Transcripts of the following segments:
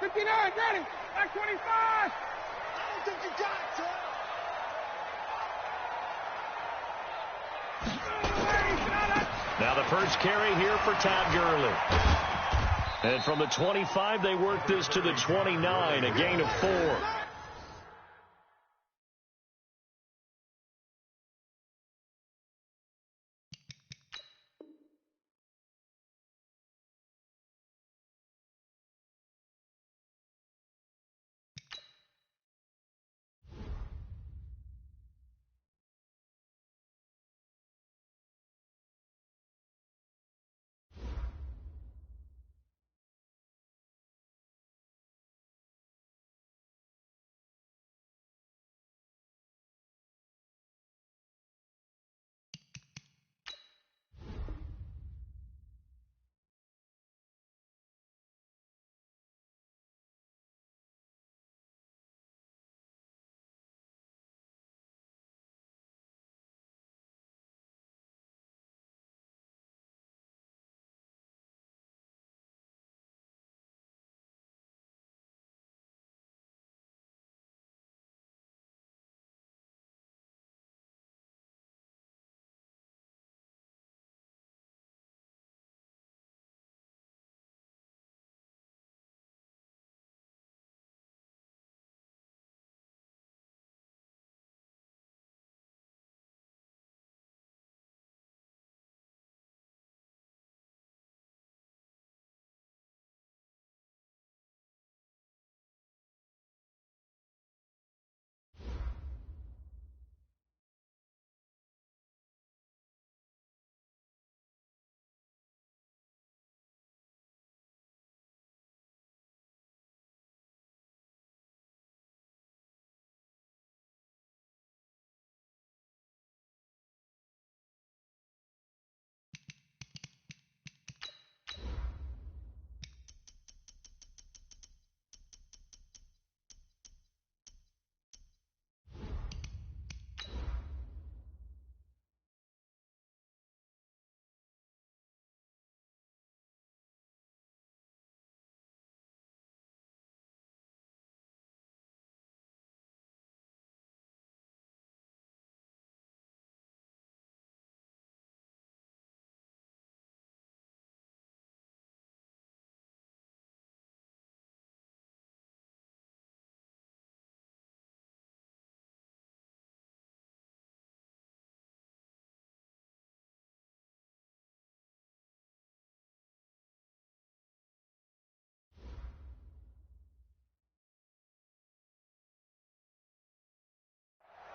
59, ready. Back 25. I don't think you got it, sir. Now the first carry here for Todd Gurley. And from the 25, they work this to the 29, a gain of 4.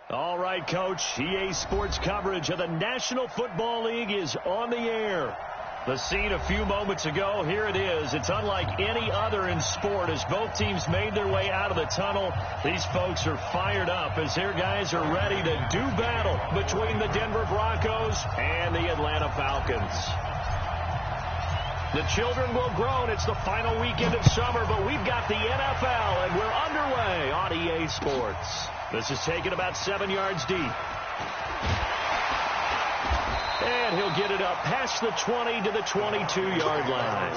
All right, Coach. EA Sports coverage of the National Football League is on the air. The scene a few moments ago, here it is. It's unlike any other in sport as both teams made their way out of the tunnel. These folks are fired up as their guys are ready to do battle between the Denver Broncos and the Atlanta Falcons. The children will groan. It's the final weekend of summer, but we've got the NFL, and we're underway on EA Sports. This is taken about 7 yards deep. And he'll get it up past the 20 to the 22-yard line.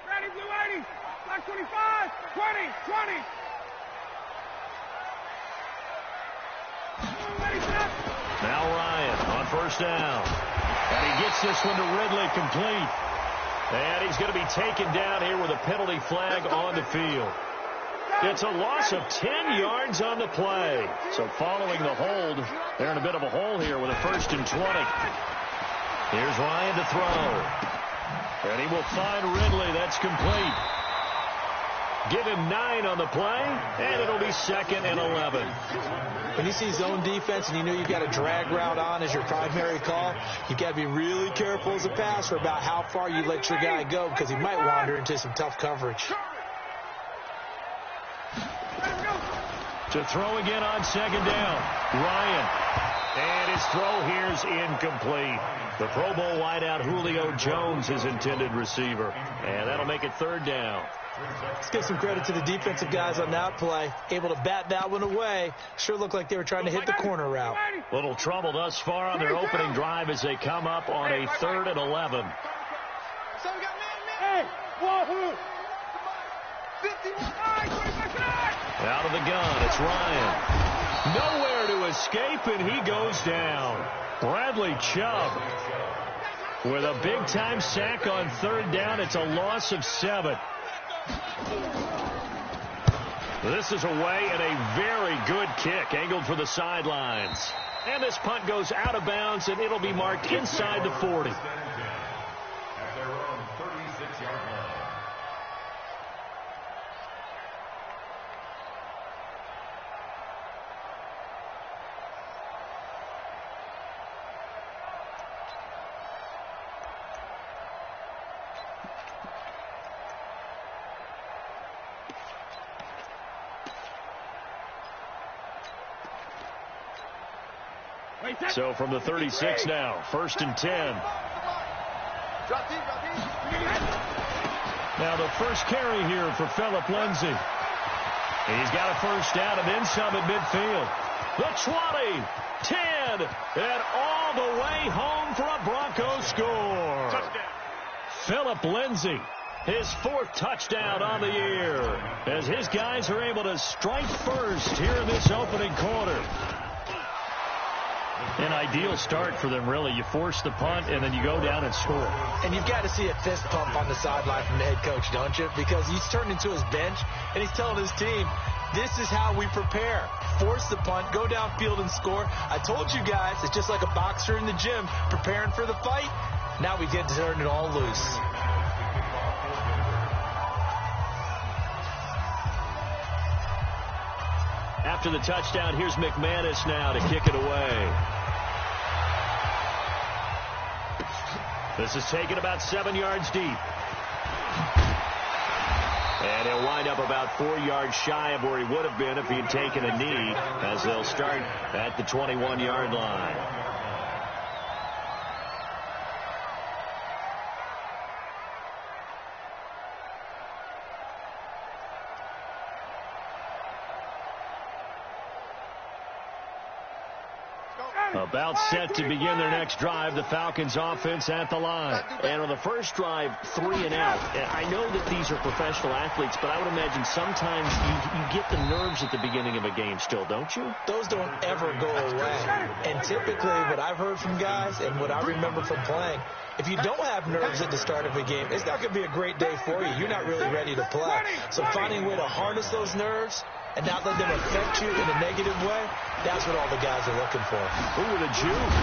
Ready, blue 80. Black 25. 20. Now Ryan on first down. And he gets this one to Ridley complete. And he's going to be taken down here with a penalty flag on the field. It's a loss of 10 yards on the play. So following the hold, they're in a bit of a hole here with a 1st and 20. Here's Ryan to throw. And he will find Ridley. That's complete. Give him 9 on the play, and it'll be 2nd and 11. When you see zone defense and you know you've got a drag route on as your primary call, you've got to be really careful as a passer about how far you let your guy go because he might wander into some tough coverage. To throw again on 2nd down, Ryan. And his throw here's incomplete. The Pro Bowl wideout Julio Jones, his intended receiver. And that'll make it 3rd down. Let's give some credit to the defensive guys on that play. Able to bat that one away. Sure looked like they were trying to hit the corner route. Little trouble thus far on their opening drive as they come up on a 3rd and 11. Out of the gun, it's Ryan. Nowhere to escape, and he goes down. Bradley Chubb with a big-time sack on 3rd down. It's a loss of 7. This is away and a very good kick angled for the sidelines. And this punt goes out of bounds, and it'll be marked inside the 40. So from the 36 now, 1st and 10. Now the first carry here for Phillip Lindsay. He's got a 1st down and then some at midfield. The 20, 10, and all the way home for a Broncos score. Touchdown. Phillip Lindsay, his 4th touchdown on the year, as his guys are able to strike first here in this opening quarter. An ideal start for them, really. You force the punt, and then you go down and score. And you've got to see a fist pump on the sideline from the head coach, don't you? Because he's turned into his bench, and he's telling his team, this is how we prepare. Force the punt, go downfield and score. I told you guys, it's just like a boxer in the gym preparing for the fight. Now we get to turn it all loose. After the touchdown, here's McManus now to kick it away. This is taken about 7 yards deep. And he'll wind up about 4 yards shy of where he would have been if he had taken a knee, as they'll start at the 21-yard line. About set to begin their next drive, the Falcons offense at the line. And on the first drive, 3 and out. I know that these are professional athletes, but I would imagine sometimes you get the nerves at the beginning of a game still, don't you? Those don't ever go away. And typically what I've heard from guys and what I remember from playing, if you don't have nerves at the start of a game, it's not going to be a great day for you. You're not really ready to play. So finding a way to harness those nerves and not let them affect you in a negative way, that's what all the guys are looking for. Ooh, the juke.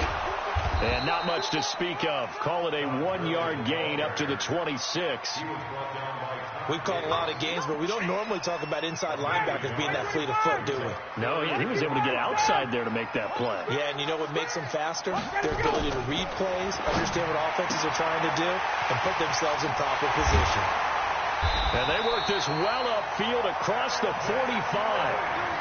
And not much to speak of. Call it a 1-yard gain up to the 26. We've called a lot of games, but we don't normally talk about inside linebackers being that fleet of foot, do we? No, he was able to get outside there to make that play. Yeah, and you know what makes them faster? Their ability to read plays, understand what offenses are trying to do, and put themselves in proper position. And they work this well upfield across the 45.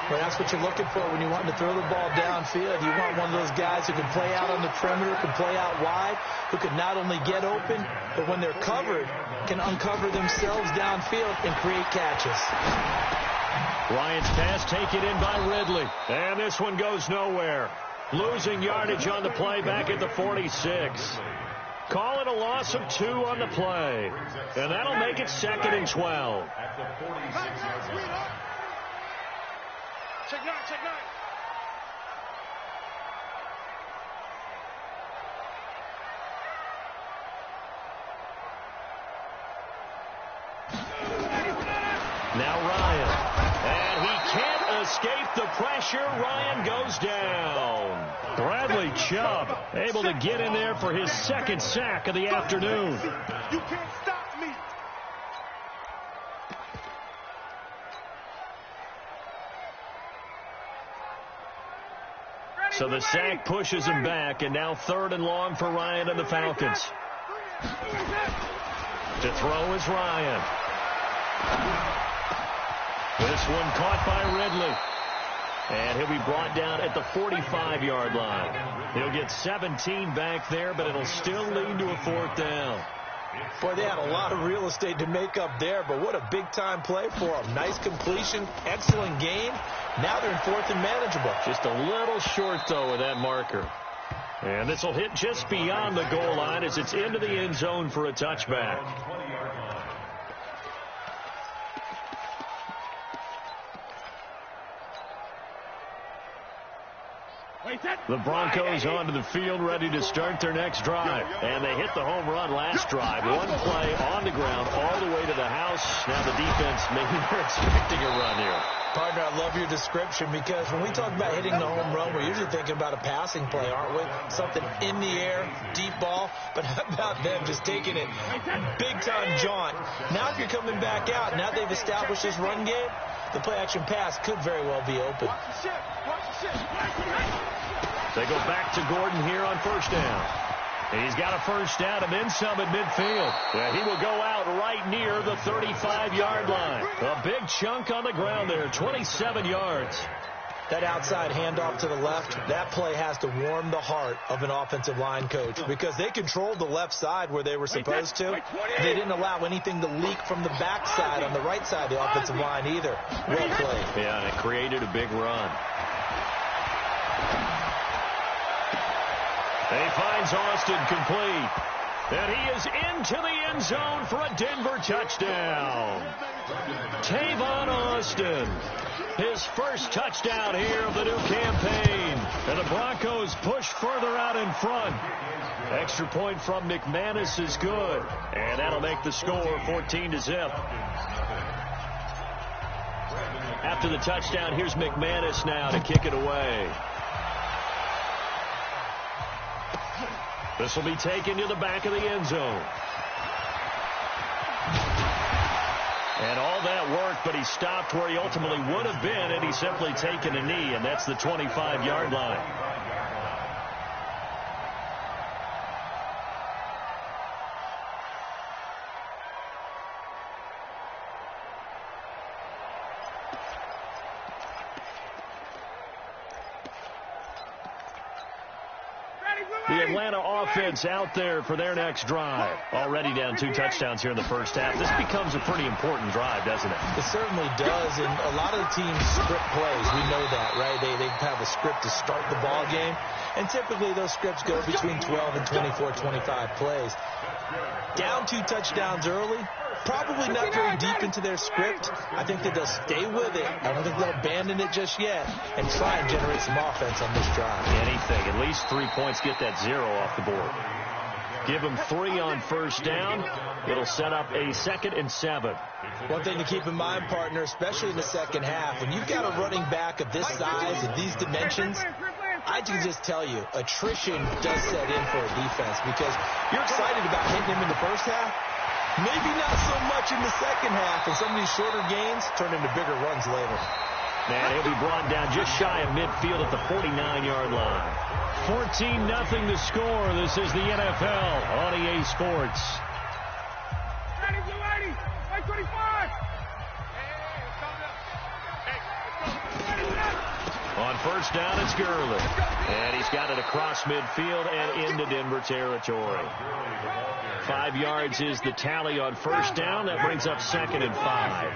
Well, that's what you're looking for when you're wanting to throw the ball downfield. You want one of those guys who can play out on the perimeter, can play out wide, who can not only get open, but when they're covered, can uncover themselves downfield and create catches. Ryan's pass taken in by Ridley. And this one goes nowhere. Losing yardage on the play back at the 46. Call it a loss of 2 on the play. And that'll make it 2nd and 12. Check 9, check 9. Now Ryan. And he can't escape the pressure. Ryan goes down. Bradley Chubb able to get in there for his 2nd sack of the afternoon. You can't stop me. So the sack pushes him back, and now 3rd and long for Ryan and the Falcons. To throw is Ryan. This one caught by Ridley. And he'll be brought down at the 45-yard line. He'll get 17 back there, but it'll still lead to a 4th down. Boy, they had a lot of real estate to make up there, but what a big-time play for them. Nice completion, excellent game. Now they're in fourth and manageable. Just a little short, though, with that marker. And this will hit just beyond the goal line as it's into the end zone for a touchback. The Broncos onto the field, ready to start their next drive. And they hit the home run last drive. One play on the ground all the way to the house. Now the defense, maybe they're expecting a run here. Partner, I love your description because when we talk about hitting the home run, we're usually thinking about a passing play, aren't we? Something in the air, deep ball. But how about them just taking it big-time jaunt? Now if you're coming back out, now they've established this run game, the play-action pass could very well be open. They go back to Gordon here on first down. He's got a first down and then some at midfield. Yeah, he will go out right near the 35-yard line. A big chunk on the ground there, 27 yards. That outside handoff to the left, that play has to warm the heart of an offensive line coach because they controlled the left side where they were supposed to. They didn't allow anything to leak from the backside on the right side of the offensive line either. Well played. Yeah, and it created a big run. He finds Austin complete. And he is into the end zone for a Denver touchdown. Tavon Austin, his first touchdown here of the new campaign. And the Broncos push further out in front. Extra point from McManus is good. And that'll make the score 14-0. After the touchdown, here's McManus now to kick it away. This will be taken to the back of the end zone. And all that work, but he stopped where he ultimately would have been had he simply taken a knee, and that's the 25-yard line. The Atlanta offense out there for their next drive. Already down 2 touchdowns here in the first half. This becomes a pretty important drive, doesn't it? It certainly does, and a lot of the teams script plays. We know that, right? They have a script to start the ball game, and typically those scripts go between 12 and 24, 25 plays. Down 2 touchdowns early, probably not very deep into their script. I think that they'll stay with it. I don't think they'll abandon it just yet and try and generate some offense on this drive. Anything. At least 3 points. Get that 0 off the board. Give them 3 on first down. It'll set up a 2nd and 7. One thing to keep in mind, partner, especially in the second half, when you've got a running back of this size and these dimensions, I can just tell you, attrition does set in for a defense because you're excited about hitting him in the first half. Maybe not so much in the second half, and some of these shorter gains turn into bigger runs later. And he'll be brought down just shy of midfield at the 49-yard line. 14-0 the score. This is the NFL on EA Sports. Ready, blue 80, 25. On first down, it's Gurley. And he's got it across midfield and into Denver territory. 5 yards is the tally on first down. That brings up 2nd and 5.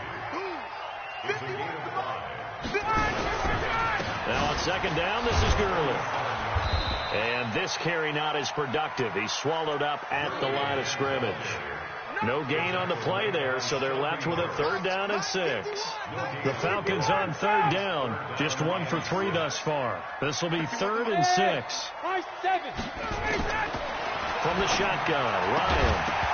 Now on second down, this is Gurley. And this carry not as productive. He's swallowed up at the line of scrimmage. No gain on the play there, so they're left with a 3rd down and 6. The Falcons on 3rd down, just 1 for 3 thus far. This will be 3rd and 6. From the shotgun, Ryan.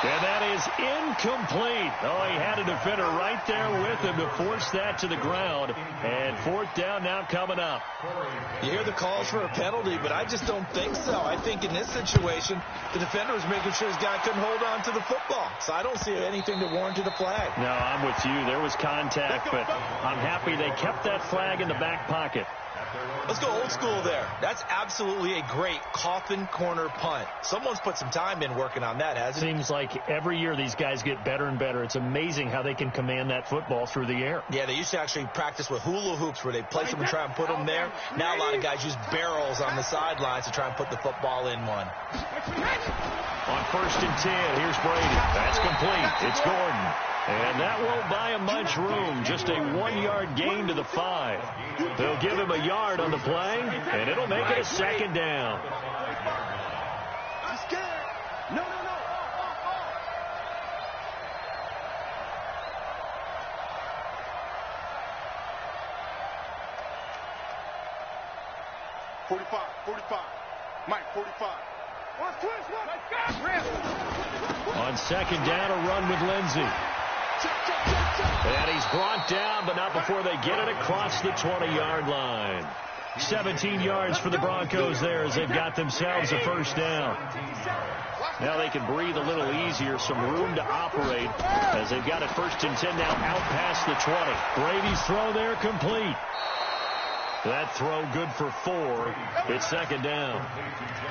And that is incomplete. Oh, he had a defender right there with him to force that to the ground. And 4th down now coming up. You hear the calls for a penalty, but I just don't think so. I think in this situation, the defender was making sure his guy couldn't hold on to the football. So I don't see anything to warrant a flag. No, I'm with you. There was contact, but I'm happy they kept that flag in the back pocket. Let's go old school there. That's absolutely a great coffin corner punt. Someone's put some time in working on that, hasn't it? Seems like every year these guys get better and better. It's amazing how they can command that football through the air. Yeah, they used to actually practice with hula hoops where they place them and try and put them there. Now a lot of guys use barrels on the sidelines to try and put the football in one. On 1st and 10, here's Brady. That's complete. It's Gordon. And that won't buy him much room. Just a 1-yard gain to the 5. They'll give him a yard on the play, and it'll make it a 2nd down. I'm scared. No. 45. Mike, 45. Watch twist. On 2nd down, a run with Lindsey. And he's brought down, but not before they get it across the 20-yard line. 17 yards for the Broncos there as they've got themselves a 1st down. Now they can breathe a little easier, some room to operate as they've got it 1st and 10 now out past the 20. Brady's throw there complete. That throw good for 4. It's 2nd down.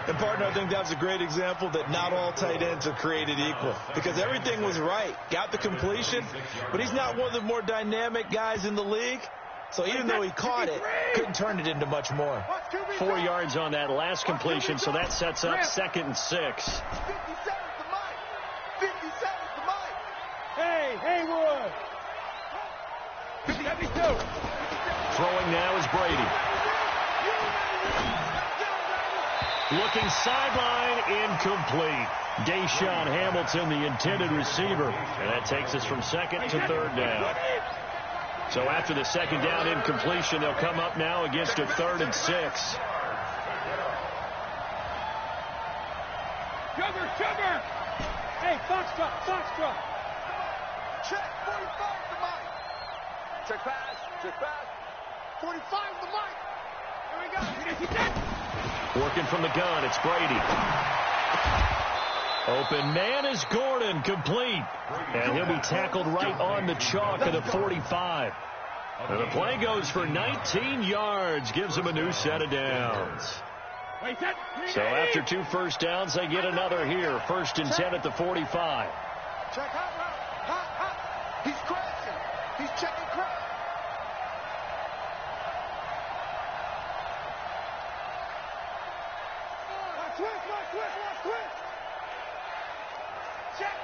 And, partner, I think that's a great example that not all tight ends are created equal because everything was right. Got the completion, but he's not one of the more dynamic guys in the league. So even though he caught it, couldn't turn it into much more. 4 yards on that last completion, so that sets up 2nd and 6. 57's the mic. 57's the mic. Hey, Haywood. 72. Throwing now is Brady. Looking sideline, incomplete. Deshaun Hamilton, the intended receiver. And that takes us from 2nd to 3rd down. So after the 2nd down incompletion, they'll come up now against a 3rd and 6. Sugar. Hey, Foxtrot. Check, 45 the mic. Check pass. 45 the mic. Here we go. Working from the gun, it's Brady. Open man is Gordon, complete. And he'll be tackled right on the chalk at the 45. And the play goes for 19 yards, gives him a new set of downs. So after 2 1st downs, they get another here. 1st and 10 at the 45. Check hot. He's crashing. He's checking crash. Twist. Check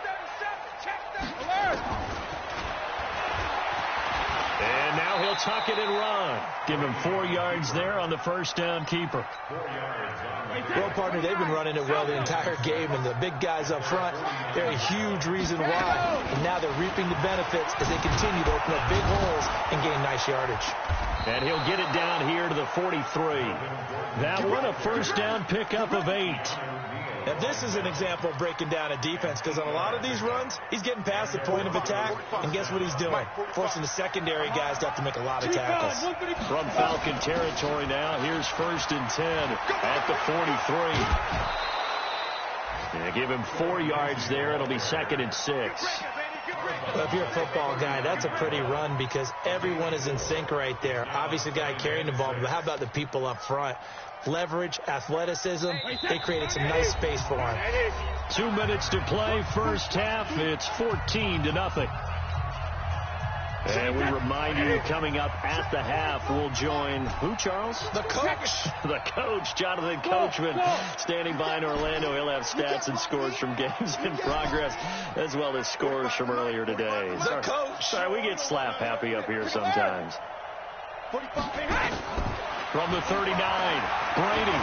37. Alert. And now he'll tuck it and run. Give him 4 yards there on the 1st down keeper. Well, partner, they've been running it well the entire game, and the big guys up front, they're a huge reason why. And now they're reaping the benefits as they continue to open up big holes and gain nice yardage. And he'll get it down here to the 43. That one a 1st down pickup of 8. Now, this is an example of breaking down a defense because on a lot of these runs, he's getting past the point of attack, and guess what he's doing? Forcing the secondary guys to have to make a lot of tackles. From Falcon territory now, here's 1st and 10 at the 43. Yeah, give him 4 yards there. It'll be 2nd and 6. Well, if you're a football guy, that's a pretty run because everyone is in sync right there. Obviously, the guy carrying the ball, but how about the people up front? Leverage, athleticism, they created some nice space for him. 2 minutes to play, 1st half. It's 14-0. And we remind you, coming up at the half, we'll join who, Charles? The coach. The coach, Jonathan Coachman, standing by in Orlando. He'll have stats and scores from games in progress, as well as scores from earlier today. The coach. Sorry, we get slap happy up here sometimes. From the 39, Brady.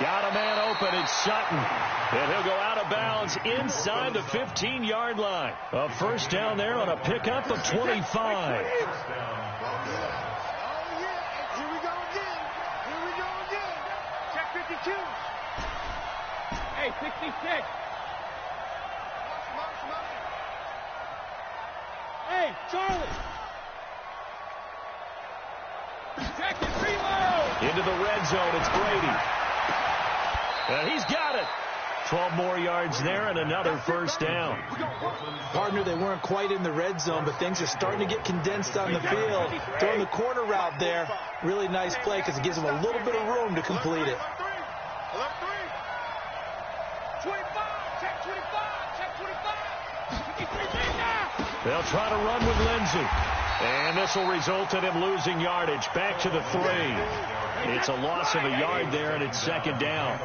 Got a man open, it's Sutton. And he'll go out of bounds inside the 15-yard line. A 1st down there on a pickup of 25. Oh, yeah. Here we go again. Check 52. Hey, 66. Hey, Charlie. Check it, reload. Into the red zone, it's Brady. And he's got it. 12 more yards there and another first down. Partner, they weren't quite in the red zone, but things are starting to get condensed on the field. Throwing the corner route there, really nice play because it gives them a little bit of room to complete it. 25, check 25, check 25. They'll try to run with Lindsey. And this will result in him losing yardage. Back to the 3. It's a loss of a yard there, and it's second down.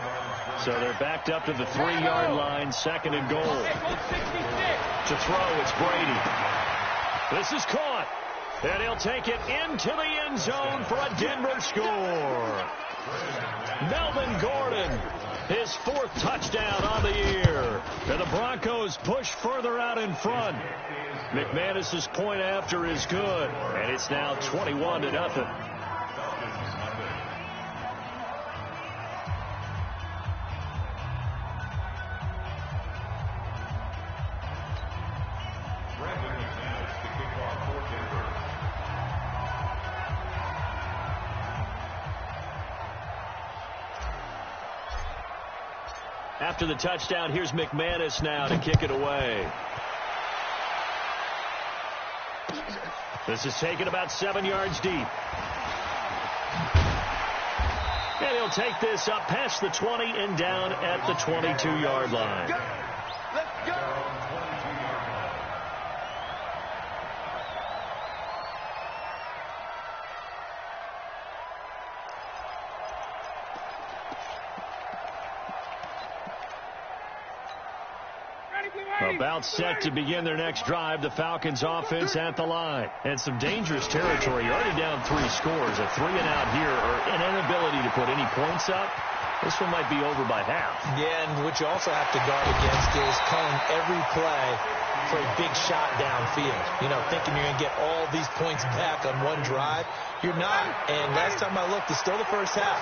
So they're backed up to the 3-yard line, second and goal. To throw, it's Brady. This is caught. And he'll take it into the end zone for a Denver score. Melvin Gordon, his 4th touchdown on the year. And the Broncos push further out in front. McManus's point after is good. And it's now 21-0. After the touchdown, here's McManus now to kick it away. This is taken about 7 yards deep. And he'll take this up past the 20 and down at the 22-yard line. Let's go. About set to begin their next drive. The Falcons offense at the line. And some dangerous territory. You're already down 3 scores. A 3-and-out here, or an inability to put any points up. This one might be over by half. Yeah, and what you also have to guard against is calling every play for a big shot downfield. You know, thinking you're going to get all these points back on one drive. You're not. And last time I looked, it's still the first half.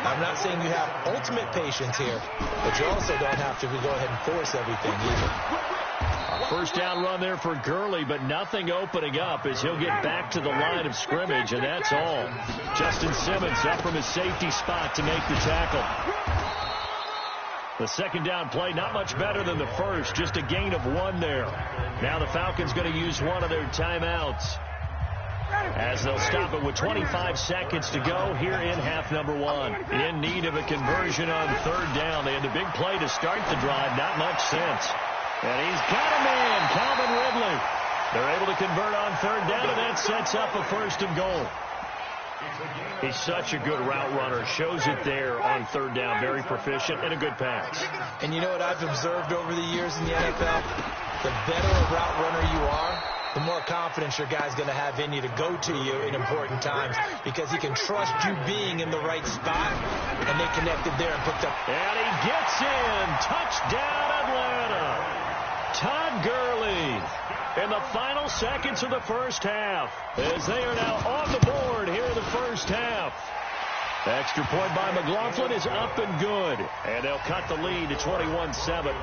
I'm not saying you have ultimate patience here, but you also don't have to go ahead and force everything either. A first down run there for Gurley, but nothing opening up as he'll get back to the line of scrimmage, and that's all. Justin Simmons up from his safety spot to make the tackle. The second down play, not much better than the first, just a gain of 1 there. Now the Falcons going to use one of their timeouts, as they'll stop it with 25 seconds to go here in half number 1. In need of a conversion on third down. They had the big play to start the drive, not much sense. And he's got a man, Calvin Ridley. They're able to convert on third down, and that sets up a first and goal. He's such a good route runner. Shows it there on third down. Very proficient and a good pass. And you know what I've observed over the years in the NFL? The better a route runner you are, the more confidence your guy's going to have in you to go to you in important times, because he can trust you being in the right spot, and they connected there and picked up. And he gets in. Touchdown, Atlanta. Todd Gurley in the final seconds of the first half, as they are now on the board here in the first half. The extra point by McLaughlin is up and good, and they'll cut the lead to 21-7.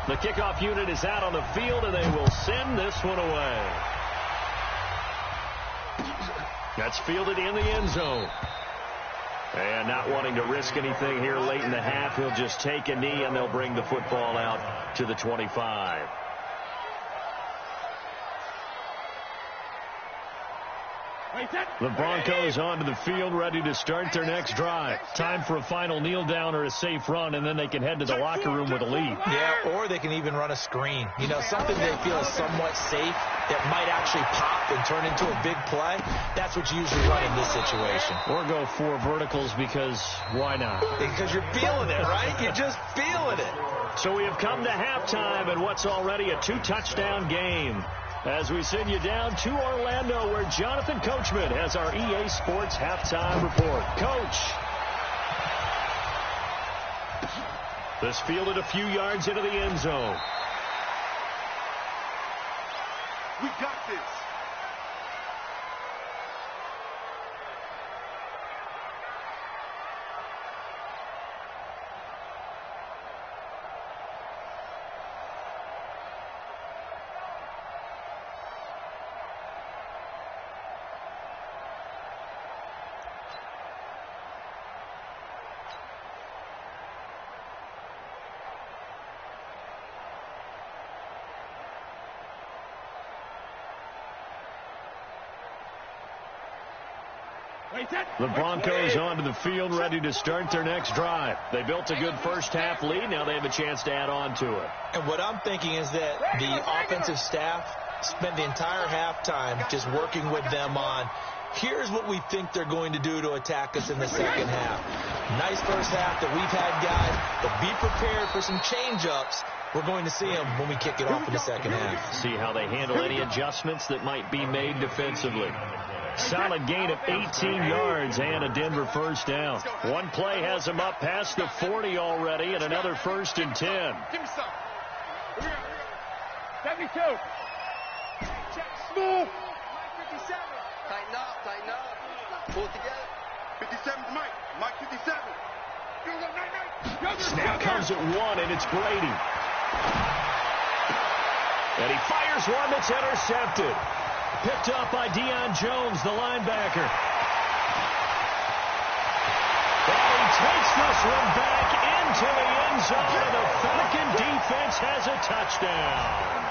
The kickoff unit is out on the field, and they will send this one away. That's fielded in the end zone. And not wanting to risk anything here late in the half, he'll just take a knee, and they'll bring the football out to the 25. The Broncos onto the field, ready to start their next drive. Time for a final kneel down or a safe run, and then they can head to the locker room with a lead. Yeah, or they can even run a screen. You know, something they feel is somewhat safe that might actually pop and turn into a big play. That's what you usually run in this situation. Or go 4 verticals, because why not? Because you're feeling it, right? You're just feeling it. So we have come to halftime in what's already a 2-touchdown game, as we send you down to Orlando, where Jonathan Coachman has our EA Sports halftime report. Coach. This fielded a few yards into the end zone. We got this. The Broncos onto the field, ready to start their next drive. They built a good first-half lead. Now they have a chance to add on to it. And what I'm thinking is that the offensive staff spent the entire halftime just working with them on, here's what we think they're going to do to attack us in the second half. Nice first half that we've had, guys, but be prepared for some change-ups. We're going to see them when we kick it off in the second half. See how they handle any adjustments that might be made defensively. Solid gain of 18 yards and a Denver first down. One play has them up past the 40 already, and another 1st and 10. Give me some. 72. Smooth. 57. Tighten up. Pull it together. 57's Mike. Mike 57. Snap comes at 1, and it's Brady. And he fires one that's intercepted. Picked up by Deion Jones, the linebacker. And he takes this one back into the end zone, and the Falcon defense has a touchdown.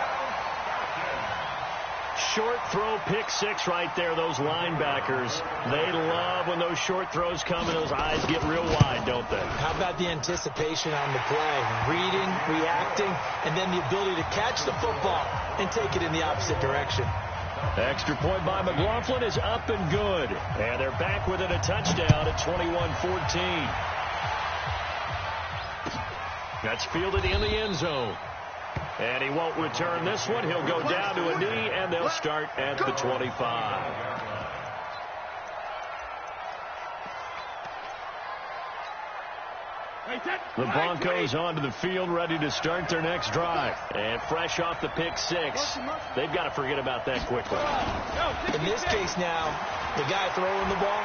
Short throw, pick six right there, those linebackers. They love when those short throws come and those eyes get real wide, don't they? How about the anticipation on the play? Reading, reacting, and then the ability to catch the football and take it in the opposite direction. Extra point by McLaughlin is up and good. And they're back within a touchdown at 21-14. That's fielded in the end zone. And he won't return this one. He'll go down to a knee, and they'll start at the 25. The Broncos onto the field, ready to start their next drive. And fresh off the pick six, they've got to forget about that quickly. In this case now, the guy throwing the ball,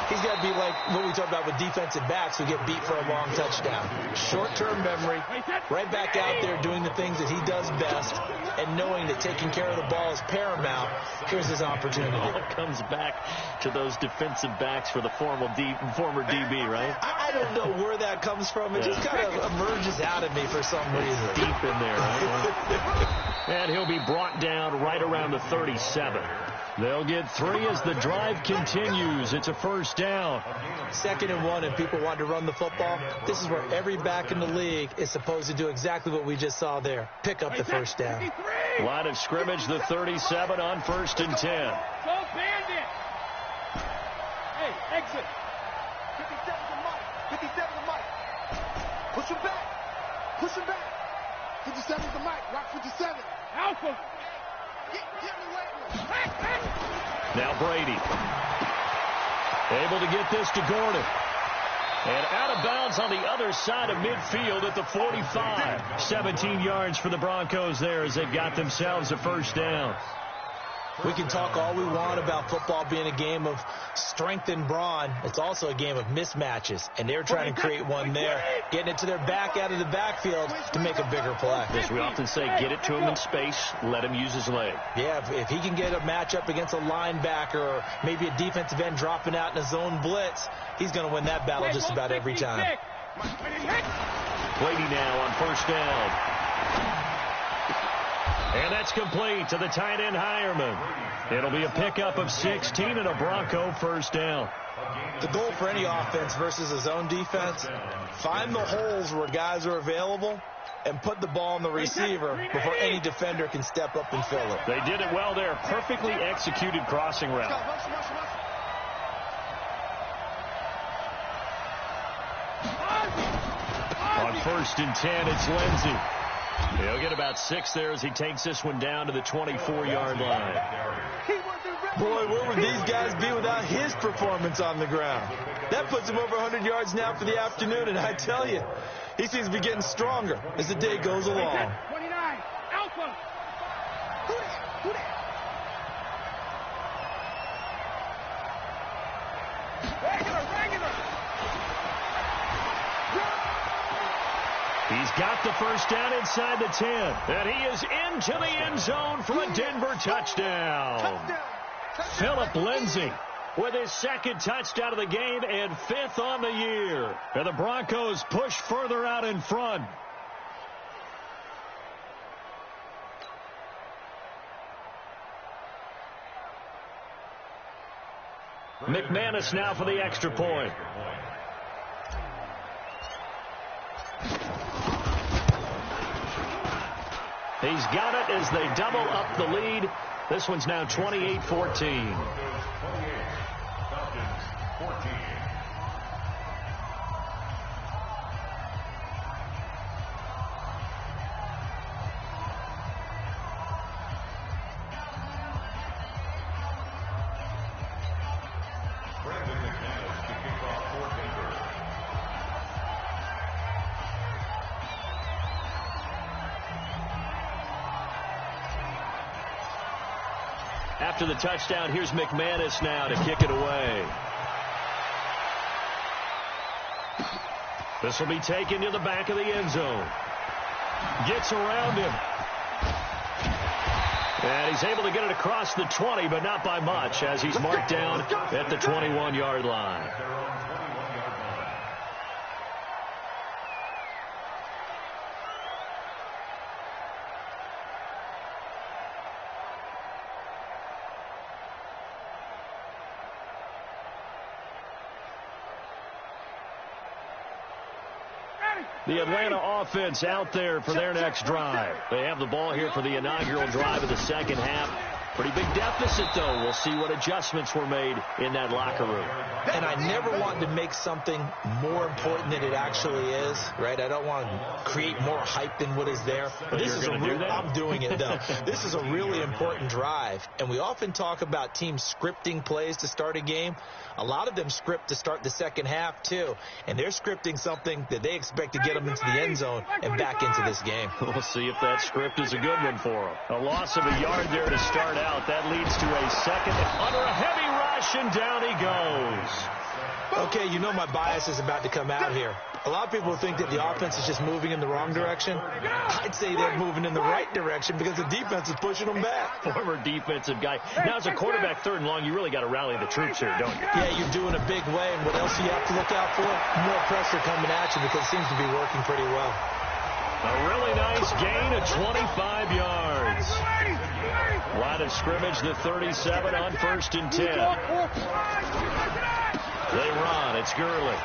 he's got to be like what we talked about with defensive backs who get beat for a long touchdown. Short-term memory, right back out there doing the things that he does best, and knowing that taking care of the ball is paramount. Here's his opportunity. All it comes back to those defensive backs for the former DB, right? I don't know where that comes from. It just kind of emerges out of me for some reason. Deep in there, right? And he'll be brought down right around the 37. They'll get 3 as the drive continues. It's a first down. 2nd and 1, and people want to run the football. This is where every back in the league is supposed to do exactly what we just saw there. Pick up the first down. Line of scrimmage, the 37 on 1st and 10. Don't band it. Hey, exit. 57 to Mike. 57 to Mike. Push him back. Push him back. 57 to Mike. Rock 57. Alpha. Get me away. Now Brady. Able to get this to Gordon. And out of bounds on the other side of midfield at the 45. 17 yards for the Broncos there as they've got themselves a first down. We can talk all we want about football being a game of strength and brawn. It's also a game of mismatches, and they're trying to create one there, getting it to their back out of the backfield to make a bigger play. As we often say, get it to him in space, let him use his leg. Yeah, if he can get a matchup against a linebacker or maybe a defensive end dropping out in a zone blitz, he's going to win that battle just about every time. Brady now on first down. And that's complete to the tight end, Hireman. It'll be a pickup of 16 and a Bronco first down. The goal for any offense versus a zone defense, find the holes where guys are available and put the ball on the receiver before any defender can step up and fill it. They did it well there. Perfectly executed crossing route. On 1st and 10, it's Lindsey. He'll get about 6 there as he takes this one down to the 24-yard line. Boy, where would these guys be without his performance on the ground? That puts him over 100 yards now for the afternoon, and I tell you, he seems to be getting stronger as the day goes along. 29, Alpha. Who that? Regular. He's got the first down inside the 10. And he is into the end zone for a Denver touchdown. Phillip Lindsay with his 2nd touchdown of the game and 5th on the year. And the Broncos push further out in front. McManus now for the extra point. He's got it as they double up the lead. This one's now 28-14. After the touchdown, here's McManus now to kick it away. This will be taken to the back of the end zone. Gets around him. And he's able to get it across the 20, but not by much, as he's marked down at the 21-yard line. The Atlanta offense out there for their next drive. They have the ball here for the inaugural drive of the second half. Pretty big deficit, though. We'll see what adjustments were made in that locker room. And I never want to make something more important than it actually is, right? I don't want to create more hype than what is there. But this is I'm doing it, though. This is a really important drive. And we often talk about teams scripting plays to start a game. A lot of them script to start the second half, too. And they're scripting something that they expect to get them into the end zone and back into this game. We'll see if that script is a good one for them. A loss of a yard there to start out. That leads to a second under a heavy rush, and down he goes. Okay, you know my bias is about to come out here. A lot of people think that the offense is just moving in the wrong direction. I'd say they're moving in the right direction because the defense is pushing them back. Former defensive guy. Now, as a quarterback, third and long, you really got to rally the troops here, don't you? Yeah, you're doing a big way, and what else do you have to look out for? More pressure coming at you because it seems to be working pretty well. A really nice gain of 25 yards. Line of scrimmage, the 37 on 1st and 10. They run. It's Gurley.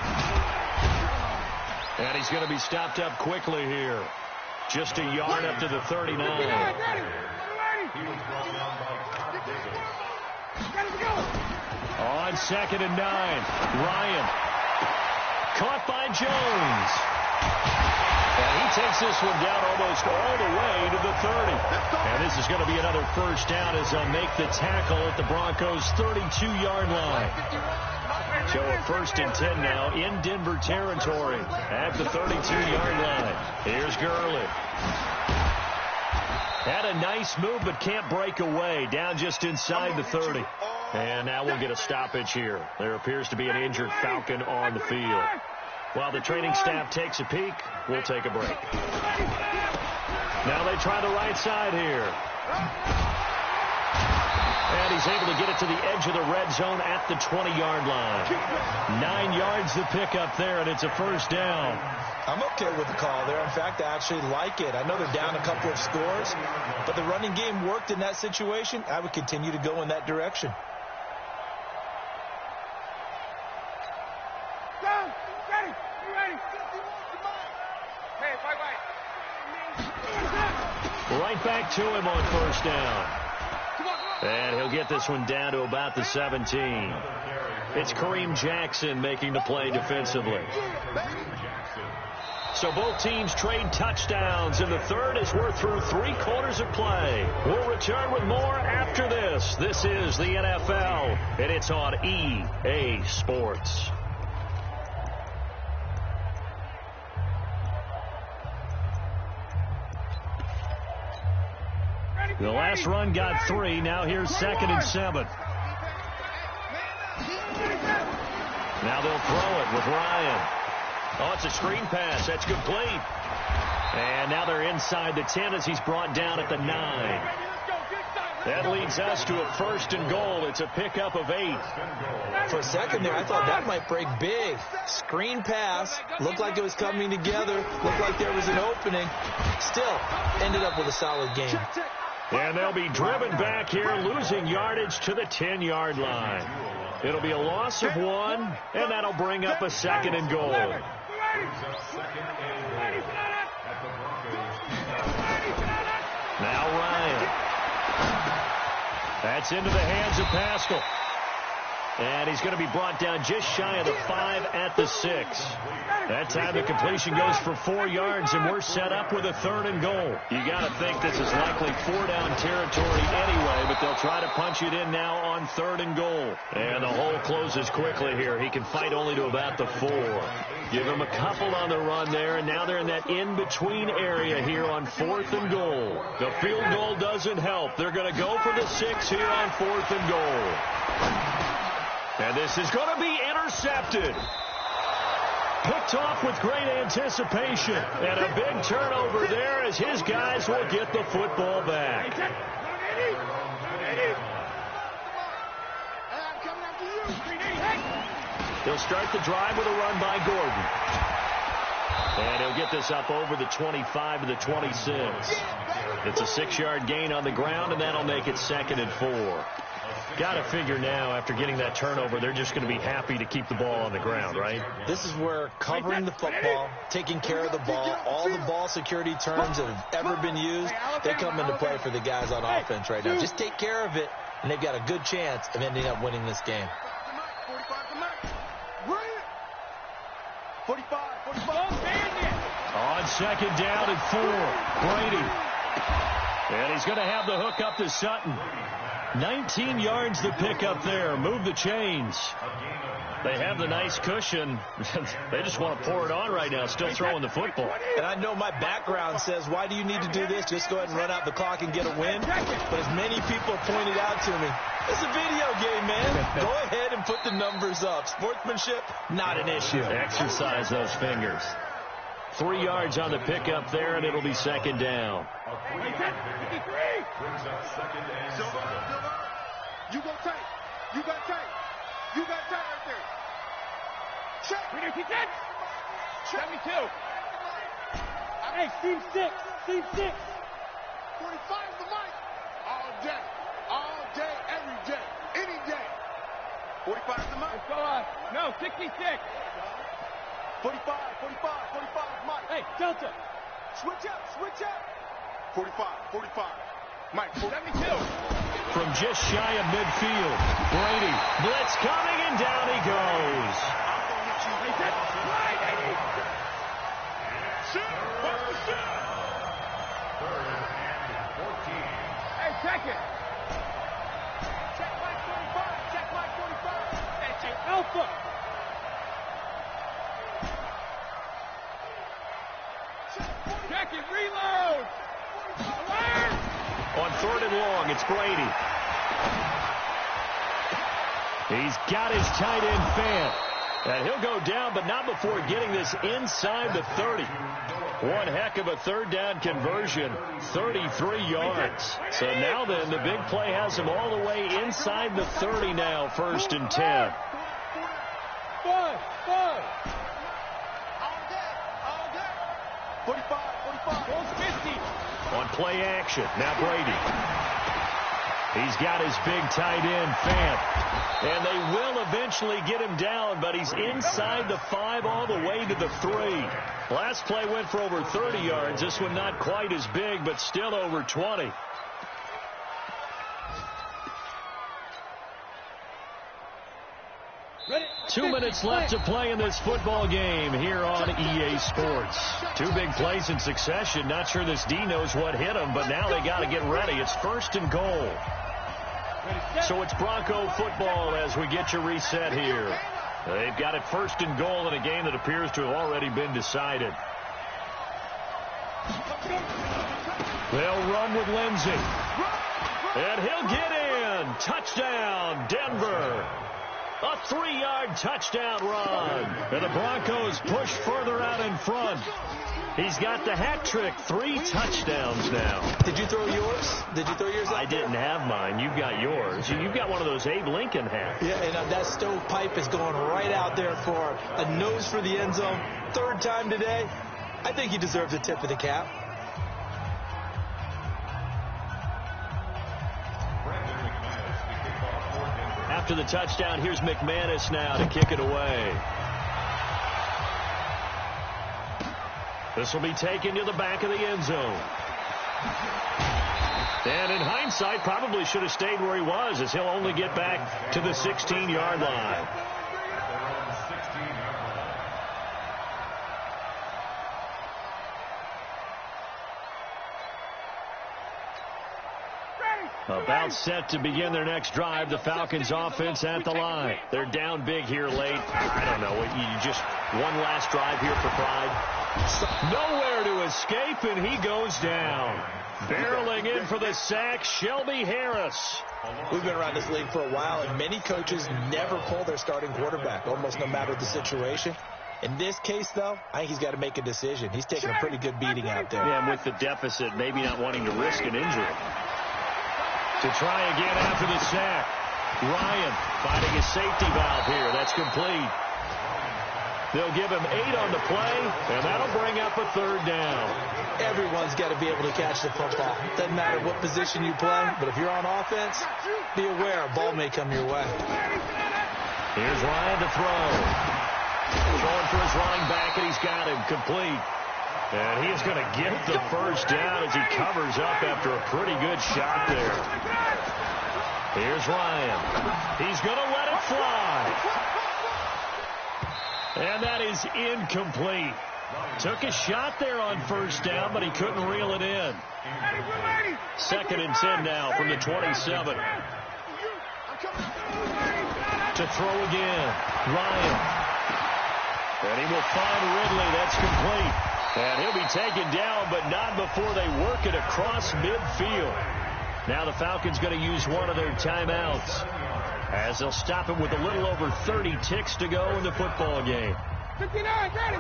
And he's going to be stopped up quickly here. Just a yard up to the 39. On 2nd and 9. Ryan. Caught by Jones. And he takes this one down almost all the way to the 30. And this is going to be another first down as they'll make the tackle at the Broncos' 32-yard line. So a 1st and 10 now in Denver territory at the 32-yard line. Here's Gurley. Had a nice move but can't break away. Down just inside the 30. And now we'll get a stoppage here. There appears to be an injured Falcon on the field. While the training staff takes a peek, we'll take a break. Now they try the right side here. And he's able to get it to the edge of the red zone at the 20-yard line. 9 yards the pickup there, and it's a first down. I'm okay with the call there. In fact, I actually like it. I know they're down a couple of scores, but the running game worked in that situation. I would continue to go in that direction. Right back to him on first down. And he'll get this one down to about the 17. It's Kareem Jackson making the play defensively. So both teams trade touchdowns in the third as we're through 3 quarters of play. We'll return with more after this. This is the NFL, and it's on EA Sports. The last run got 3. Now here's 2nd and 7. Now they'll throw it with Ryan. Oh, it's a screen pass. That's complete. And now they're inside the 10 as he's brought down at the 9. That leads us to a 1st and goal. It's a pickup of 8. For a second there, I thought that might break big. Screen pass. Looked like it was coming together. Looked like there was an opening. Still, ended up with a solid game. And they'll be driven back here, losing yardage to the 10-yard line. It'll be a loss of 1, and that'll bring up a 2nd and goal. Now Ryan. That's into the hands of Pascal. And he's going to be brought down just shy of the 5 at the 6. That time the completion goes for 4 yards, and we're set up with a 3rd and goal. You got to think this is likely 4-down territory anyway, but they'll try to punch it in now on 3rd and goal. And the hole closes quickly here. He can fight only to about the 4. Give him a couple on the run there, and now they're in that in-between area here on 4th and goal. The field goal doesn't help. They're going to go for the 6 here on 4th and goal. And this is going to be intercepted. Picked off with great anticipation. And a big turnover there as his guys will get the football back. He'll start the drive with a run by Gordon. And he'll get this up over the 25 to the 26. It's a 6-yard gain on the ground, and that'll make it 2nd and 4. Got to figure now, after getting that turnover, they're just going to be happy to keep the ball on the ground, right? This is where covering the football, taking care of the ball, all the ball security terms that have ever been used, they come into play for the guys on offense right now. Just take care of it, and they've got a good chance of ending up winning this game. 45. On 2nd down and 4, Brady. And he's going to have the hook up to Sutton. 19 yards to pick up there. Move the chains. They have the nice cushion. They just want to pour it on right now, still throwing the football. And I know my background says, why do you need to do this? Just go ahead and run out the clock and get a win. But as many people pointed out to me, it's a video game, man. Go ahead and put the numbers up. Sportsmanship, not an issue. Exercise those fingers. 3 yards on the pickup there, and it'll be 2nd down. You go tight. You got tight. You got tight right there. Check. 72. Hey, Steve 6. 45 the mic. All day, every day, any day. 45 the mic. Let's go on. No, 66. 45 mic. Hey, Delta. Switch up. 45. Mike, 72. From just shy of midfield, Brady. Blitz coming, and down he goes. Hey, check it. Check Mike 45. Hey, check Alpha. Check it, reload. Alert. On 3rd and long, it's Brady. He's got his tight end Fant. And he'll go down, but not before getting this inside the 30. One heck of a 3rd down conversion, 33 yards. So now then, the big play has him all the way inside the 30 now, 1st and 10. Five. All day. 45. Goes 50. On play action, now Brady. He's got his big tight end, Fant. And they will eventually get him down, but he's inside the 5 all the way to the 3. Last play went for over 30 yards. This one not quite as big, but still over 20. Ready? 2 minutes left to play in this football game here on EA Sports. 2 big plays in succession. Not sure this D knows what hit him, but now they got to get ready. It's 1st and goal. So it's Bronco football as we get you reset here. They've got it 1st and goal in a game that appears to have already been decided. They'll run with Lindsey. And he'll get in. Touchdown, Denver. A 3-yard touchdown run. And the Broncos push further out in front. He's got the hat trick. 3 touchdowns now. Did you throw yours? Did you throw yours out? I didn't have mine. You've got yours. You've got one of those Abe Lincoln hats. Yeah, and that stovepipe is going right out there for a nose for the end zone. 3rd time today. I think he deserves a tip of the cap. after the touchdown. Here's McManus now to kick it away. This will be taken to the back of the end zone. And in hindsight, probably should have stayed where he was, as he'll only get back to the 16-yard line. About set to begin their next drive. The Falcons offense at the line. They're down big here late. I don't know. You just one last drive here for pride. Nowhere to escape, and he goes down. Barreling in for the sack, Shelby Harris. We've been around this league for a while, and many coaches never pull their starting quarterback, almost no matter the situation. In this case, though, I think he's got to make a decision. He's taking a pretty good beating out there. Yeah, and with the deficit, maybe not wanting to risk an injury. To try again after the sack. Ryan finding a safety valve here. That's complete. They'll give him 8 on the play, and that'll bring up a 3rd down. Everyone's got to be able to catch the football. Doesn't matter what position you play, but if you're on offense, be aware a ball may come your way. Here's Ryan to throw. Throwing for his running back, and he's got him complete. And he's going to get the first down as he covers up after a pretty good shot there. Here's Ryan. He's going to let it fly. And that is incomplete. Took a shot there on first down, but he couldn't reel it in. 2nd and 10 now from the 27. To throw again. Ryan. And he will find Ridley. That's complete. And he'll be taken down, but not before they work it across midfield. Now the Falcons going to use one of their timeouts, as they'll stop him with a little over 30 ticks to go in the football game. 59, ready.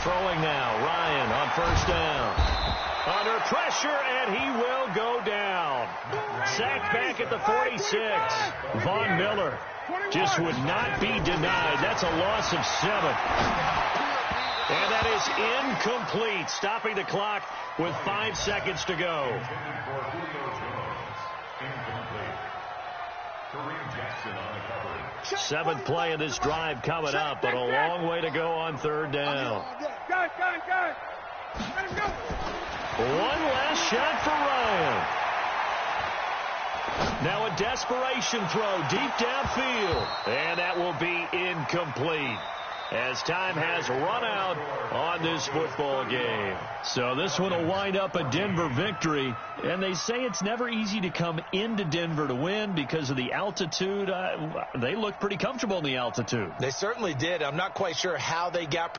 Throwing now, Ryan on first down. Under pressure, and he will go down. Sacked back at the 46. Von Miller just would not be denied. That's a loss of 7. And that is incomplete, stopping the clock with 5 seconds to go. 7th play of this drive coming up, but a long way to go on 3rd down. One last shot for Ryan. Now a desperation throw deep downfield, and that will be incomplete, as time has run out on this football game. So this one will wind up a Denver victory. And they say it's never easy to come into Denver to win because of the altitude. They look pretty comfortable in the altitude. They certainly did. I'm not quite sure how they got